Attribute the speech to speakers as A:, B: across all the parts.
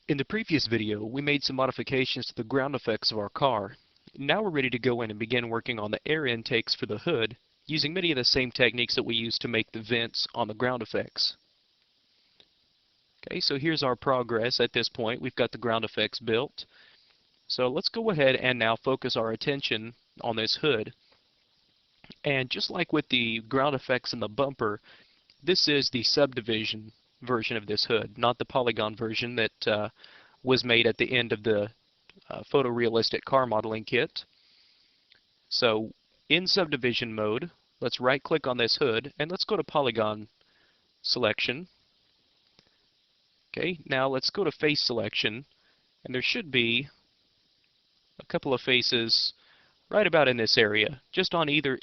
A: In the previous video, we made some modifications to the ground effects of our car. Now we're ready to go in and begin working on the air intakes for the hood, using many of the same techniques that we used to make the vents on the ground effects. Okay, so here's our progress at this point. We've got the ground effects built. So let's go ahead and now focus our attention on this hood. And just like with the ground effects in the bumper, this is the subdivision version of this hood, not the polygon version that was made at the end of the photorealistic car modeling kit. So in subdivision mode, let's right click on this hood and let's go to polygon selection. Okay, now let's go to face selection, and there should be a couple of faces right about in this area, just on either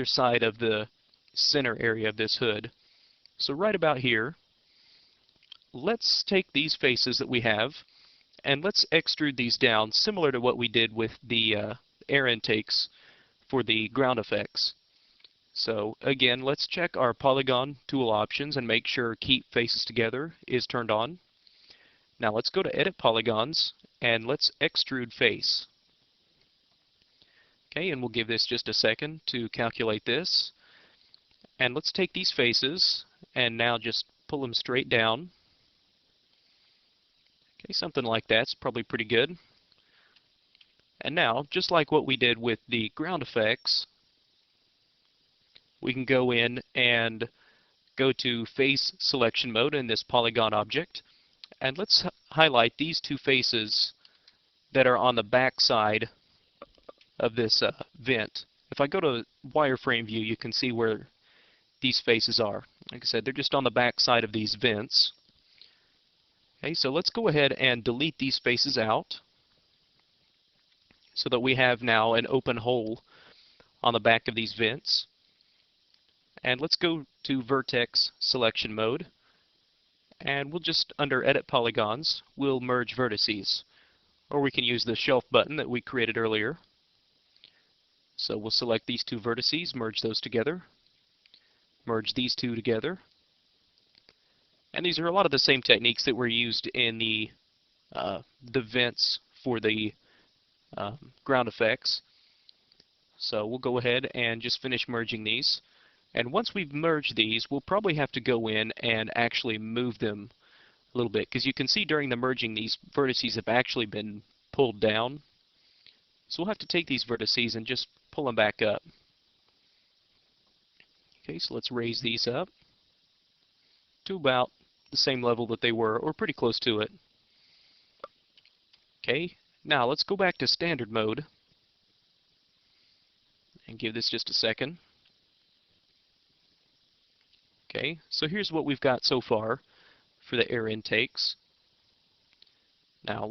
A: side of the center area of this hood. So right about here, let's take these faces that we have and let's extrude these down similar to what we did with the air intakes for the ground effects. So again, let's check our polygon tool options and make sure keep faces together is turned on. Now let's go to edit polygons and let's extrude face. Okay, and we'll give this just a second to calculate this. And let's take these faces and now just pull them straight down. Okay, something like that's probably pretty good. And now, just like what we did with the ground effects, we can go in and go to face selection mode in this polygon object, and let's highlight these two faces that are on the back side of this vent. If I go to wireframe view, you can see where these faces are. Like I said, they're just on the back side of these vents. Okay, so let's go ahead and delete these faces out so that we have now an open hole on the back of these vents. And let's go to vertex selection mode, and we'll just, under edit polygons, we'll merge vertices, or we can use the shelf button that we created earlier. So we'll select these two vertices, merge those together, merge these two together. And these are a lot of the same techniques that were used in the vents for the ground effects. So we'll go ahead and just finish merging these. And once we've merged these, we'll probably have to go in and actually move them a little bit, because you can see during the merging these vertices have actually been pulled down. So we'll have to take these vertices and just pull them back up. Okay, so let's raise these up to about the same level that they were, or pretty close to it. Okay, now let's go back to standard mode and give this just a second. Okay, so here's what we've got so far for the air intakes. Now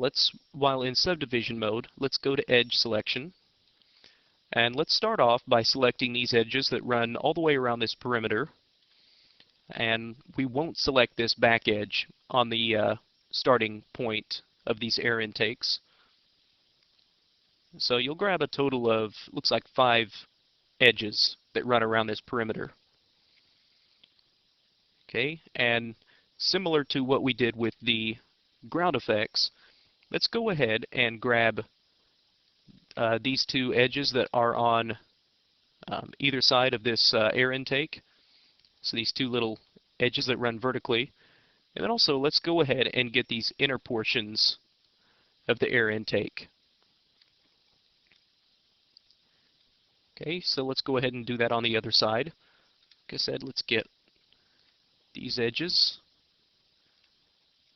A: while in subdivision mode, let's go to edge selection. And let's start off by selecting these edges that run all the way around this perimeter. And we won't select this back edge on the starting point of these air intakes. So you'll grab a total of, looks like 5 edges that run around this perimeter. Okay, and similar to what we did with the ground effects, let's go ahead and grab these 2 edges that are on either side of this air intake. So these 2 little edges that run vertically. And then also let's go ahead and get these inner portions of the air intake. Okay, so let's go ahead and do that on the other side. Like I said, let's get these edges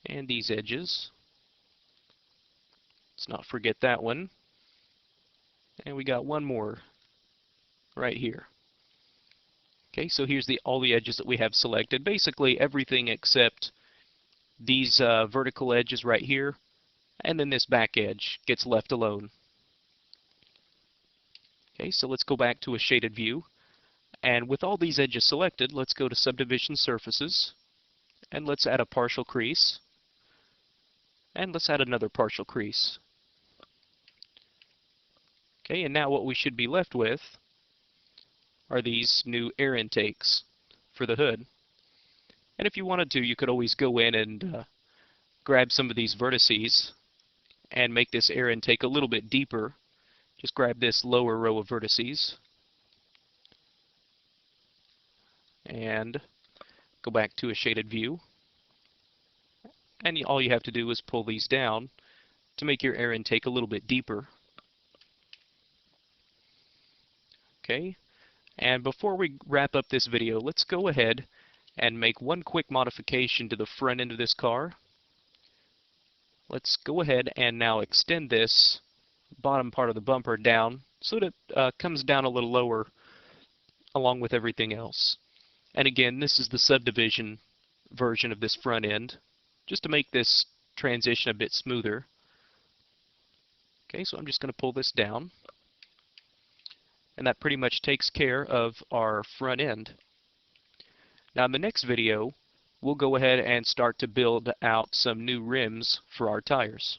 A: and these edges. Let's not forget that one. And we got one more right here. Okay, so here's all the edges that we have selected. Basically everything except these vertical edges right here, and then this back edge gets left alone. Okay, so let's go back to a shaded view. And with all these edges selected, let's go to subdivision surfaces, and let's add a partial crease, and let's add another partial crease. Okay, and now what we should be left with are these new air intakes for the hood. And if you wanted to, you could always go in and grab some of these vertices and make this air intake a little bit deeper. Just grab this lower row of vertices and go back to a shaded view. And all you have to do is pull these down to make your air intake a little bit deeper. Okay, and before we wrap up this video, let's go ahead and make one quick modification to the front end of this car. Let's go ahead and now extend this bottom part of the bumper down so that it comes down a little lower along with everything else. And again, this is the subdivision version of this front end, just to make this transition a bit smoother. Okay, so I'm just going to pull this down, and that pretty much takes care of our front end. Now in the next video, we'll go ahead and start to build out some new rims for our tires.